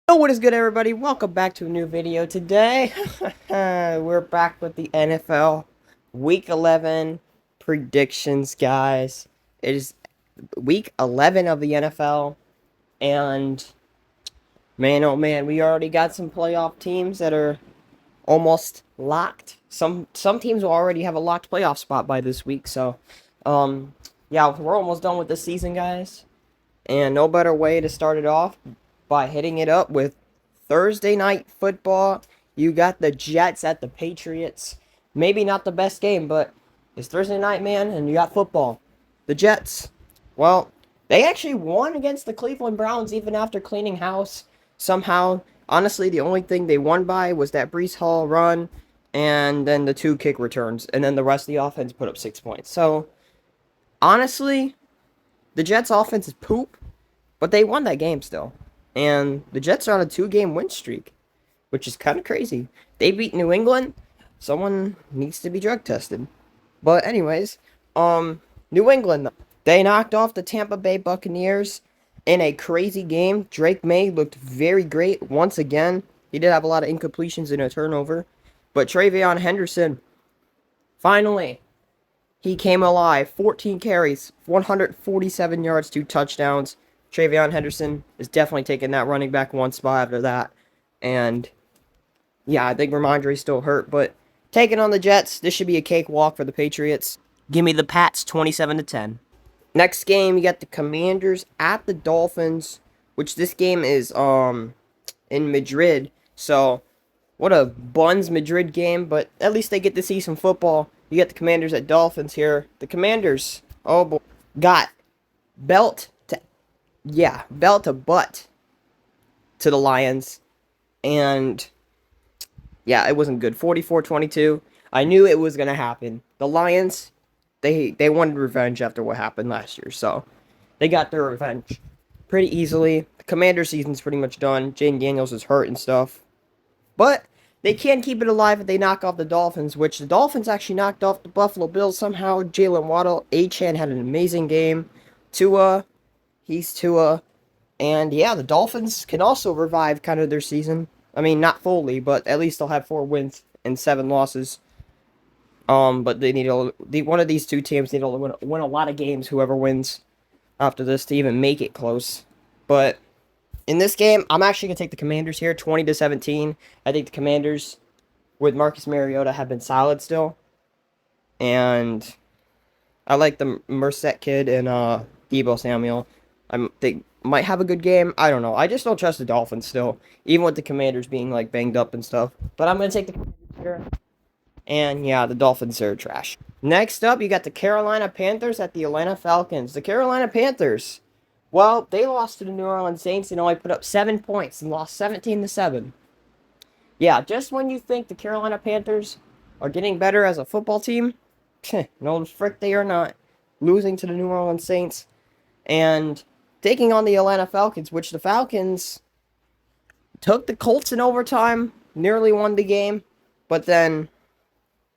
What is good, everybody? Welcome back to a new video. Today we're back with the NFL Week 11 predictions, guys. It is Week 11 of the NFL, and man, oh man, we already got some playoff teams that are almost locked. Some teams will already have a locked playoff spot by this week. So um yeah, we're almost done with the season, guys. And no better way to start it off by hitting it up with Thursday night football. You got the Jets at the Patriots. Maybe not the best game, but it's Thursday night, man, and you got football. The Jets, well, they actually won against the Cleveland Browns even after cleaning house. Somehow, honestly, the only thing they won by was that Breece Hall run and then the two kick returns. And then the rest of the offense put up 6 points. So, honestly, the Jets' offense is poop, but they won that game still. And the Jets are on a 2-game win streak, which is kind of crazy. They beat New England. Someone needs to be drug tested. But anyways, New England, they knocked off the Tampa Bay Buccaneers in a crazy game. Drake May looked very great once again. He did have a lot of incompletions and a turnover. But Travion Henderson, finally, he came alive. 14 carries, 147 yards, 2 touchdowns. Travion Henderson is definitely taking that running back one spot after that. And yeah, I think Ramondre's still hurt, but taking on the Jets, this should be a cakewalk for the Patriots. Give me the Pats 27-10. Next game, you got the Commanders at the Dolphins, which this game is in Madrid. So what a buns Madrid game, but at least they get to see some football. You got the Commanders at Dolphins here. The Commanders, oh boy, got belt to butt to the Lions. And yeah, it wasn't good. 44-22. I knew it was going to happen. The Lions, they wanted revenge after what happened last year. So they got their revenge pretty easily. The Commander season's pretty much done. Jane Daniels is hurt and stuff. But they can keep it alive if they knock off the Dolphins, which the Dolphins actually knocked off the Buffalo Bills somehow. Jalen Waddle, Achane had an amazing game. He's Tua. And yeah, the Dolphins can also revive kind of their season. I mean, not fully, but at least they'll have 4 wins and 7 losses. But they need one of these two teams need to win a lot of games, whoever wins after this, to even make it close. But in this game, I'm actually going to take the Commanders here, 20-17. I think the Commanders, with Marcus Mariota, have been solid still. And I like the Merced kid and Deebo Samuel. They might have a good game. I don't know. I just don't trust the Dolphins still, even with the Commanders being like banged up and stuff. But I'm going to take the Commanders here. And yeah, the Dolphins are trash. Next up, you got the Carolina Panthers at the Atlanta Falcons. The Carolina Panthers, well, they lost to the New Orleans Saints and only put up 7 points and lost 17-7. Yeah, just when you think the Carolina Panthers are getting better as a football team, no frick they are not. Losing to the New Orleans Saints and taking on the Atlanta Falcons, which the Falcons took the Colts in overtime, nearly won the game, but then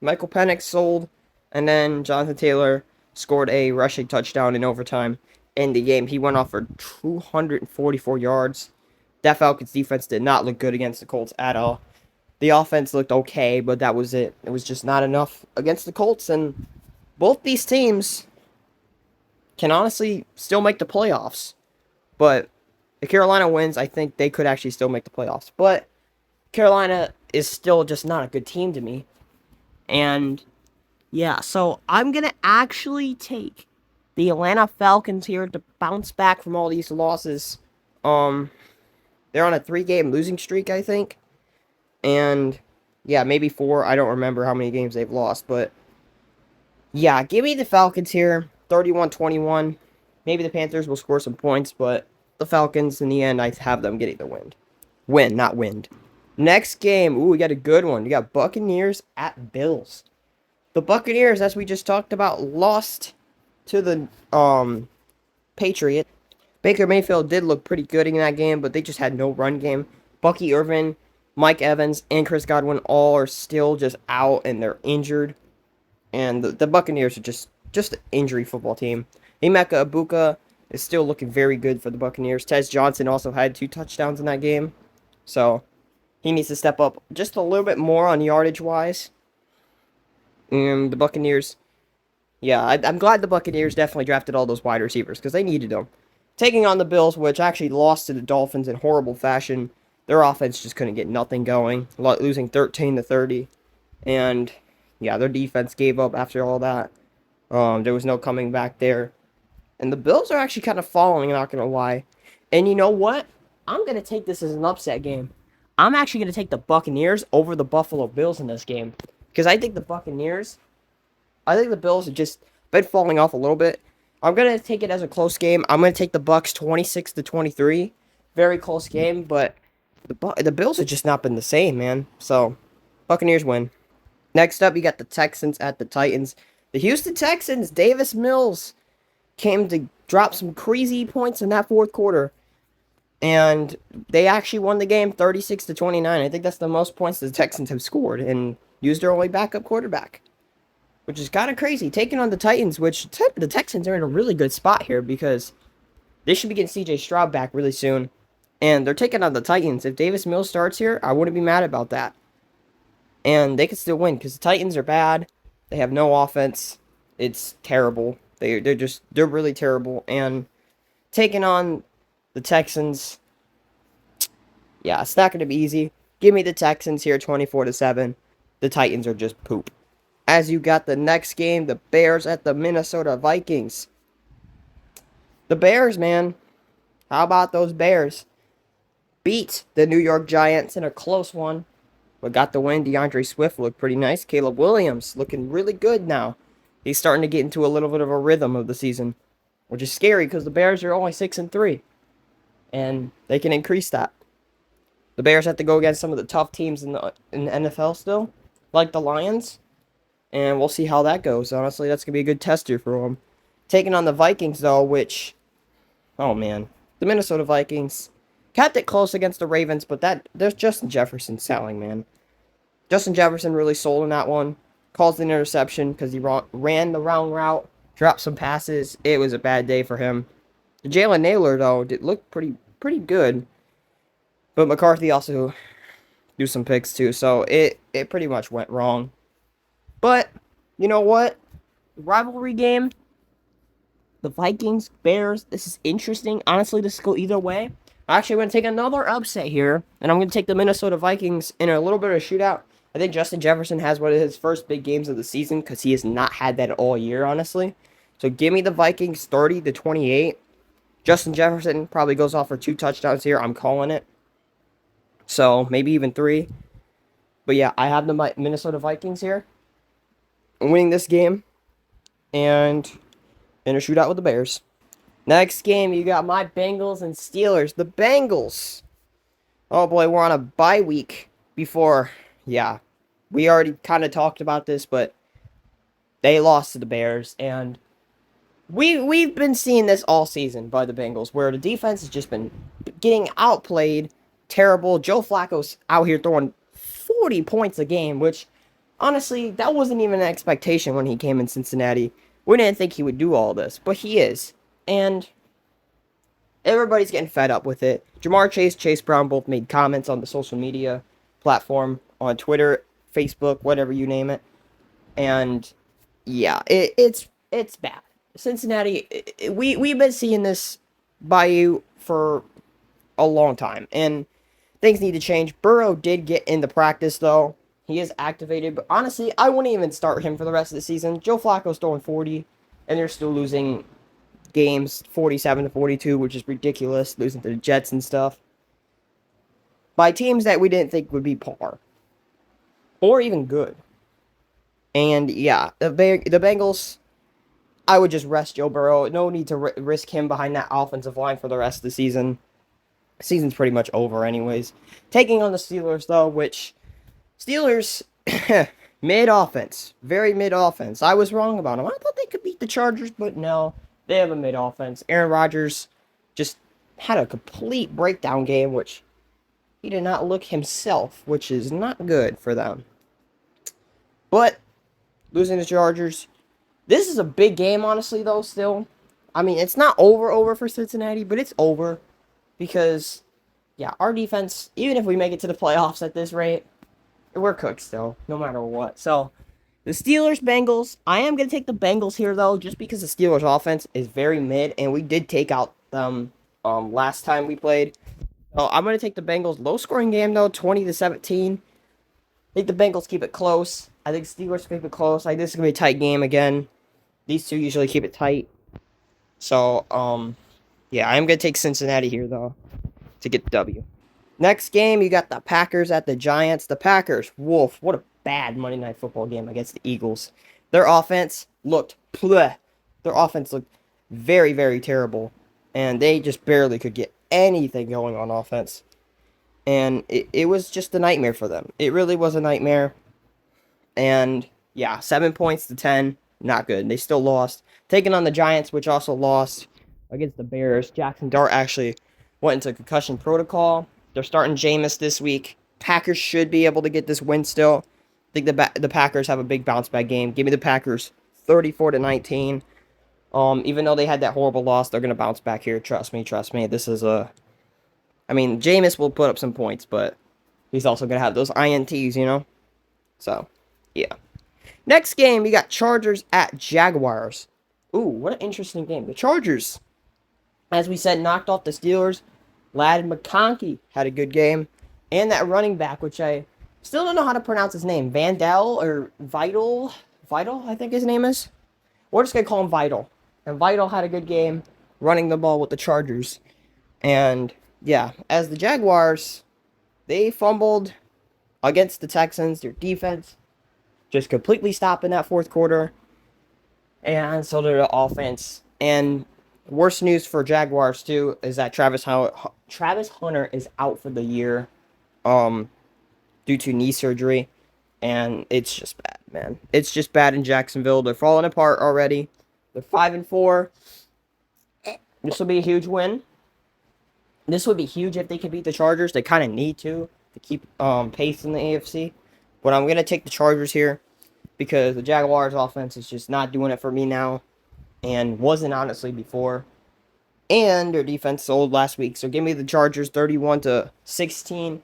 Michael Penix sold, and then Jonathan Taylor scored a rushing touchdown in overtime in the game. He went off for 244 yards. That Falcons defense did not look good against the Colts at all. The offense looked okay, but that was it. It was just not enough against the Colts, and both these teams can honestly still make the playoffs. But if Carolina wins, I think they could actually still make the playoffs. But Carolina is still just not a good team to me. And yeah, so I'm going to actually take the Atlanta Falcons here to bounce back from all these losses. They're on a 3-game losing streak, I think. And yeah, maybe 4. I don't remember how many games they've lost, but yeah, give me the Falcons here, 31-21. Maybe the Panthers will score some points, but the Falcons, in the end, I have them getting the win. Win, not wind. Next game, ooh, we got a good one. We got Buccaneers at Bills. The Buccaneers, as we just talked about, lost to the Patriots. Baker Mayfield did look pretty good in that game, but they just had no run game. Bucky Irvin, Mike Evans, and Chris Godwin all are still just out, and they're injured. And the Buccaneers are just an injury football team. Emeka Ibuka is still looking very good for the Buccaneers. Tez Johnson also had 2 touchdowns in that game. So he needs to step up just a little bit more on yardage wise. And the Buccaneers, yeah, I'm glad the Buccaneers definitely drafted all those wide receivers because they needed them. Taking on the Bills, which actually lost to the Dolphins in horrible fashion. Their offense just couldn't get nothing going, losing 13-30, and yeah, their defense gave up after all that. There was no coming back there, and the Bills are actually kind of falling. Not gonna lie, and you know what? I'm gonna take this as an upset game. I'm actually gonna take the Buccaneers over the Buffalo Bills in this game because I think the Buccaneers I think the Bills have just been falling off a little bit. I'm gonna take it as a close game. I'm gonna take the Bucks 26-23. Very close game, but the Bills have just not been the same, man. So Buccaneers win. Next up, you got the Texans at the Titans. The Houston Texans, Davis Mills came to drop some crazy points in that fourth quarter, and they actually won the game 36-29. I think that's the most points the Texans have scored and used their only backup quarterback, which is kind of crazy. Taking on the Titans, which the Texans are in a really good spot here because they should be getting C.J. Stroud back really soon. And they're taking on the Titans. If Davis Mills starts here, I wouldn't be mad about that. And they could still win because the Titans are bad. They have no offense. It's terrible. They're really terrible. And taking on the Texans, yeah, it's not going to be easy. Give me the Texans here 24-7. The Titans are just poop. As you got the next game, the Bears at the Minnesota Vikings. The Bears, man. How about those Bears? Beat the New York Giants in a close one, but got the win. DeAndre Swift looked pretty nice. Caleb Williams looking really good now. He's starting to get into a little bit of a rhythm of the season, which is scary because the Bears are only 6-3, and they can increase that. The Bears have to go against some of the tough teams in the NFL still, like the Lions. And we'll see how that goes. Honestly, that's going to be a good tester for them. Taking on the Vikings, though, which, oh man, the Minnesota Vikings kept it close against the Ravens, but there's Justin Jefferson selling, man. Justin Jefferson really sold in that one. Caused an interception because he ran the wrong route, dropped some passes. It was a bad day for him. Jalen Naylor, though, did look pretty good. But McCarthy also threw some picks, too, so it pretty much went wrong. But, you know what? Rivalry game. The Vikings, Bears. This is interesting. Honestly, this could go either way. Actually, I'm going to take another upset here. And I'm going to take the Minnesota Vikings in a little bit of a shootout. I think Justin Jefferson has one of his first big games of the season because he has not had that all year, honestly. So give me the Vikings 30-28. Justin Jefferson probably goes off for 2 touchdowns here. I'm calling it. So maybe even 3. But yeah, I have the Minnesota Vikings here winning this game and in a shootout with the Bears. Next game, you got my Bengals and Steelers. The Bengals. Oh boy, we're on a bye week before. Yeah, we already kind of talked about this, but they lost to the Bears, and we've been seeing this all season by the Bengals, where the defense has just been getting outplayed. Terrible. Joe Flacco's out here throwing 40 points a game, which honestly, that wasn't even an expectation when he came in Cincinnati. We didn't think he would do all this, but he is. And everybody's getting fed up with it. Jamar Chase, Chase Brown both made comments on the social media platform, on Twitter, Facebook, whatever you name it. And yeah, it's bad. Cincinnati, we've been seeing this by you for a long time, and things need to change. Burrow did get into practice, though. He is activated, but honestly, I wouldn't even start him for the rest of the season. Joe Flacco's throwing 40, and they're still losing games 47-42, which is ridiculous, losing to the Jets and stuff, by teams that we didn't think would be par, or even good. And yeah, the Bengals, I would just rest Joe Burrow. No need to risk him behind that offensive line for the rest of the season. Season's pretty much over anyways. Taking on the Steelers, though, which Steelers, mid-offense. Very mid-offense. I was wrong about them. I thought they could beat the Chargers, but no. They have a mid-offense. Aaron Rodgers just had a complete breakdown game, which he did not look himself, which is not good for them. But, losing to Chargers. This is a big game, honestly, though, still. I mean, it's not over for Cincinnati, but it's over. Because, yeah, our defense, even if we make it to the playoffs at this rate, we're cooked still, no matter what. So, the Steelers, Bengals. I am going to take the Bengals here, though, just because the Steelers' offense is very mid, and we did take out them last time we played. So, I'm going to take the Bengals. Low scoring game, though, 20-17. I think the Bengals keep it close. I think Steelers keep it close. I think this is going to be a tight game again. These two usually keep it tight. So, yeah, I'm going to take Cincinnati here, though, to get the W. Next game, you got the Packers at the Giants. The Packers, woof, what a bad Monday Night Football game against the Eagles. Their offense looked, bleh. Their offense looked very, very terrible. And they just barely could get anything going on offense. And it was just a nightmare for them. It really was a nightmare. And yeah, 7 points to 10. Not good. They still lost. Taking on the Giants, which also lost against the Bears. Jackson Dart actually went into concussion protocol. They're starting Jameis this week. Packers should be able to get this win still. I think the Packers have a big bounce back game. Give me the Packers 34-19. Even though they had that horrible loss, they're gonna bounce back here. Trust me. This is I mean, Jameis will put up some points, but he's also gonna have those INTs, you know. So, yeah. Next game, we got Chargers at Jaguars. Ooh, what an interesting game. The Chargers, as we said, knocked off the Steelers. Ladd McConkey had a good game. And that running back, which I still don't know how to pronounce his name. Vandal or Vital? Vital, I think his name is. We're just going to call him Vital. And Vital had a good game running the ball with the Chargers. And, yeah, as the Jaguars, they fumbled against the Texans. Their defense just completely stopped in that fourth quarter. And so did the offense. And worst news for Jaguars, too, is that Travis Hunter is out for the year due to knee surgery. And it's just bad, man. It's just bad in Jacksonville. They're falling apart already. They're 5-4. This will be a huge win. This would be huge if they could beat the Chargers. They kind of need to keep pace in the AFC. But I'm going to take the Chargers here because the Jaguars offense is just not doing it for me now and wasn't honestly before. And their defense sold last week. So give me the Chargers 31-16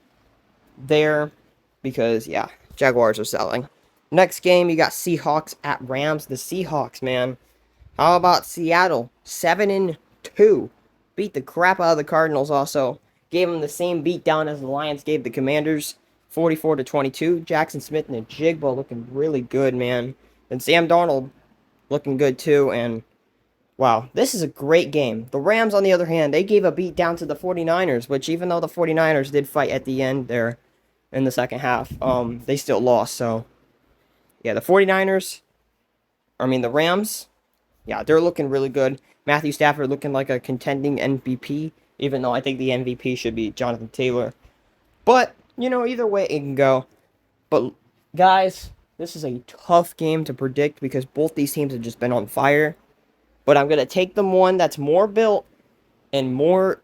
there because, yeah, Jaguars are selling. Next game, you got Seahawks at Rams. The Seahawks, man. How about Seattle? 7-2. Beat the crap out of the Cardinals also. Gave them the same beatdown as the Lions gave the Commanders. 44-22. Jackson Smith and Jigba looking really good, man. And Sam Darnold looking good too. And wow, this is a great game. The Rams, on the other hand, they gave a beat down to the 49ers, which even though the 49ers did fight at the end there in the second half, they still lost. So, yeah, the Rams, yeah, they're looking really good. Matthew Stafford looking like a contending MVP, even though I think the MVP should be Jonathan Taylor. But, you know, either way it can go. But, guys, this is a tough game to predict because both these teams have just been on fire. But I'm going to take them one that's more built and more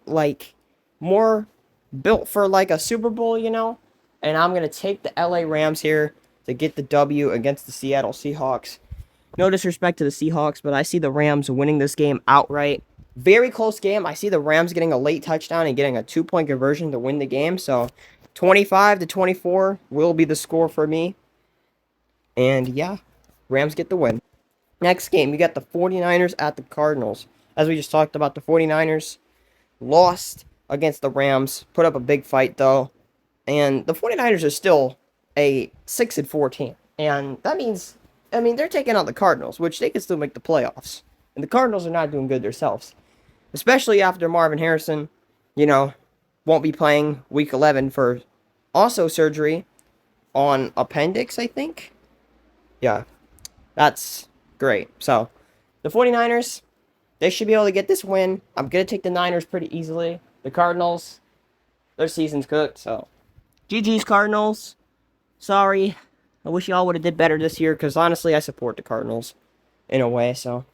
built for like a Super Bowl, you know? And I'm going to take the LA Rams here to get the W against the Seattle Seahawks. No disrespect to the Seahawks, but I see the Rams winning this game outright. Very close game. I see the Rams getting a late touchdown and getting a 2-point conversion to win the game. So 25-24 will be the score for me. And yeah, Rams get the win. Next game, you got the 49ers at the Cardinals. As we just talked about, the 49ers lost against the Rams. Put up a big fight, though. And the 49ers are still a 6-4 team. And that means, I mean, they're taking out the Cardinals, which they can still make the playoffs. And the Cardinals are not doing good themselves. Especially after Marvin Harrison, you know, won't be playing Week 11 for also surgery on appendix, I think. Yeah, that's great. So, the 49ers, they should be able to get this win. I'm going to take the Niners pretty easily. The Cardinals, their season's cooked, so GG's Cardinals. Sorry. I wish y'all would have did better this year because honestly, I support the Cardinals in a way, so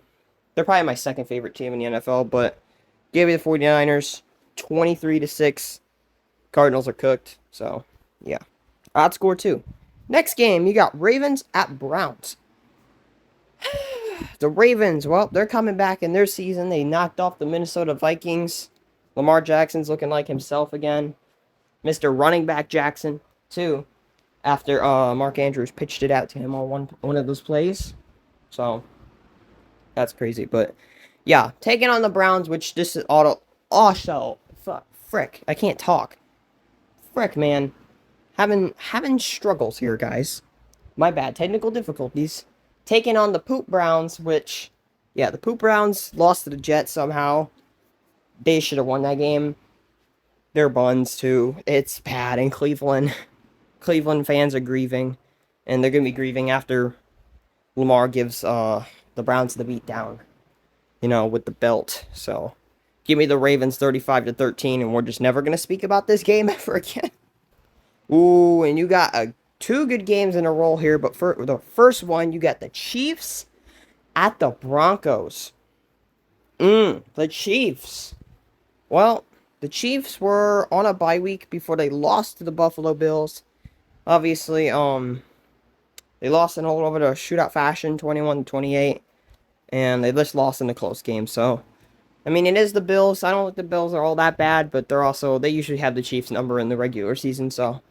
they're probably my second favorite team in the NFL, but give me the 49ers 23-6. Cardinals are cooked, so yeah. Odd score too. Next game, you got Ravens at Browns. The Ravens, well, they're coming back in their season. They knocked off the Minnesota Vikings. Lamar Jackson's looking like himself again. Mr. Running Back Jackson, too, after Mark Andrews pitched it out to him on one of those plays. So that's crazy. But yeah, taking on the Browns, which this is also frick. I can't talk. Frick, man. Having struggles here, guys. My bad. Technical difficulties. Taking on the Poop Browns, which, yeah, the Poop Browns lost to the Jets somehow. They should have won that game. They're buns, too. It's bad in Cleveland. Cleveland fans are grieving. And they're going to be grieving after Lamar gives the Browns the beat down. You know, with the belt. So, give me the Ravens 35-13, and we're just never going to speak about this game ever again. Ooh, and you got two good games in a row here, but for the first one, you got the Chiefs at the Broncos. The Chiefs. Well, the Chiefs were on a bye week before they lost to the Buffalo Bills. Obviously, they lost in a little bit of shootout fashion, 21-28, and they just lost in a close game. So, I mean, it is the Bills. I don't think the Bills are all that bad, but they usually have the Chiefs number in the regular season, so.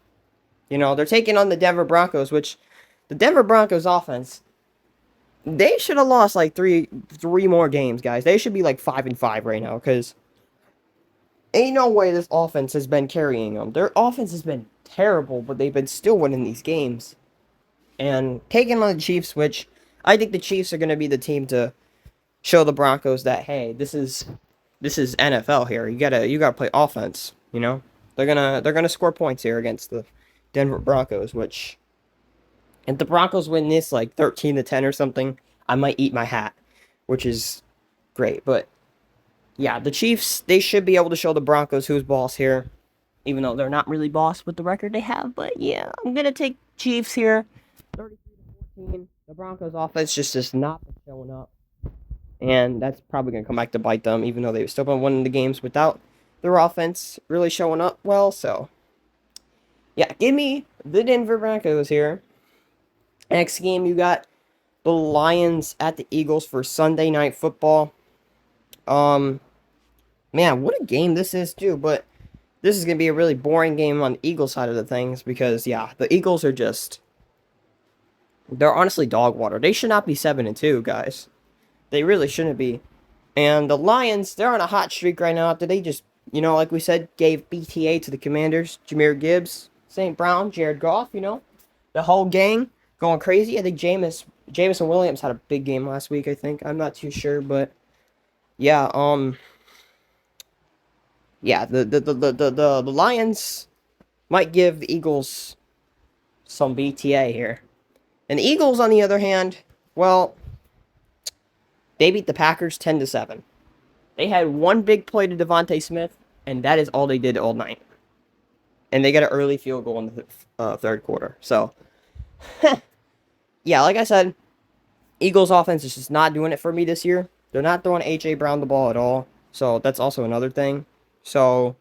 You know, they're taking on the Denver Broncos, which the Denver Broncos offense, they should have lost like three more games, guys. They should be like 5-5 right now, because ain't no way this offense has been carrying them. Their offense has been terrible, but they've been still winning these games. And taking on the Chiefs, which I think the Chiefs are going to be the team to show the Broncos that, hey, this is NFL here. You gotta play offense. You know, they're gonna score points here against the Denver Broncos, which if the Broncos win this like 13-10 or something, I might eat my hat, which is great. But yeah, the Chiefs, they should be able to show the Broncos who's boss here, even though they're not really boss with the record they have. But yeah, I'm gonna take Chiefs here, 33-14. The Broncos offense just is not showing up, and that's probably gonna come back to bite them, even though they've still been winning the games without their offense really showing up well. So yeah, give me the Denver Broncos here. Next game, you got the Lions at the Eagles for Sunday Night Football. Man, what a game this is, too. But this is going to be a really boring game on the Eagles side of the things because, yeah, the Eagles are just... They're honestly dog water. They should not be 7-2, guys. They really shouldn't be. And the Lions, they're on a hot streak right now after they just, you know, like we said, gave BTA to the Commanders. Jahmyr Gibbs, St. Brown, Jared Goff, you know, the whole gang going crazy. I think Jameson Williams had a big game last week, I think. I'm not too sure, but yeah, yeah, the Lions might give the Eagles some BTA here. And the Eagles, on the other hand, well, they beat the Packers 10-7. They had one big play to Devontae Smith, and that is all they did all night. And they got an early field goal in the third quarter. So, yeah, like I said, Eagles offense is just not doing it for me this year. They're not throwing A.J. Brown the ball at all. So, that's also another thing. So,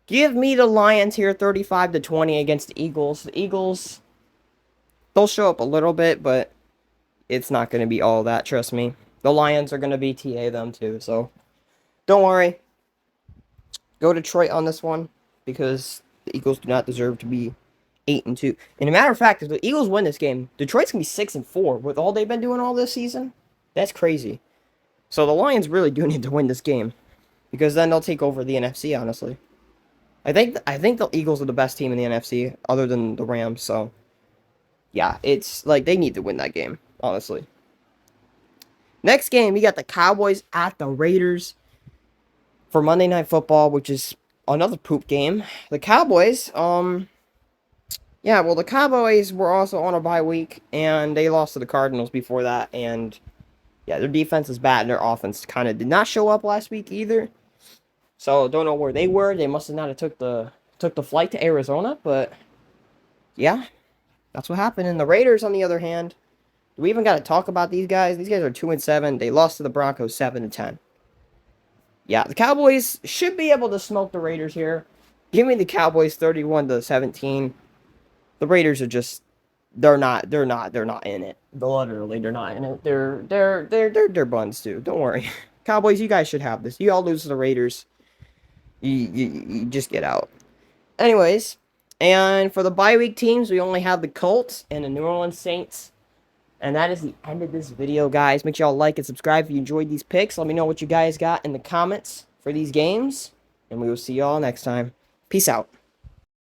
give me the Lions here 35-20 against the Eagles. The Eagles, they'll show up a little bit, but it's not going to be all that, trust me. The Lions are going to BTA them too, so don't worry. Go Detroit on this one because the Eagles do not deserve to be 8-2. And a matter of fact, if the Eagles win this game, Detroit's gonna be 6-4 with all they've been doing all this season. That's crazy. So the Lions really do need to win this game because then they'll take over the NFC. Honestly, I think the Eagles are the best team in the NFC other than the Rams. So yeah, it's like they need to win that game. Honestly. Next game, we got the Cowboys at the Raiders for Monday Night Football, which is another poop game. The Cowboys, yeah, well, the Cowboys were also on a bye week, and they lost to the Cardinals before that, and yeah, their defense is bad, and their offense kind of did not show up last week either. So, don't know where they were. They must have not have took the flight to Arizona, but yeah, that's what happened. And the Raiders, on the other hand, do we even got to talk about these guys? These guys are 2-7. They lost to the Broncos 7-10. Yeah, the Cowboys should be able to smoke the Raiders here. Give me the Cowboys 31-17. The Raiders are just they're not in it. Literally, they're not in it. They're buns too. Don't worry. Cowboys, you guys should have this. You all lose to the Raiders. You just get out. Anyways, and for the bye week teams, we only have the Colts and the New Orleans Saints. And that is the end of this video, guys. Make sure y'all like and subscribe if you enjoyed these picks. Let me know what you guys got in the comments for these games. And we will see y'all next time. Peace out.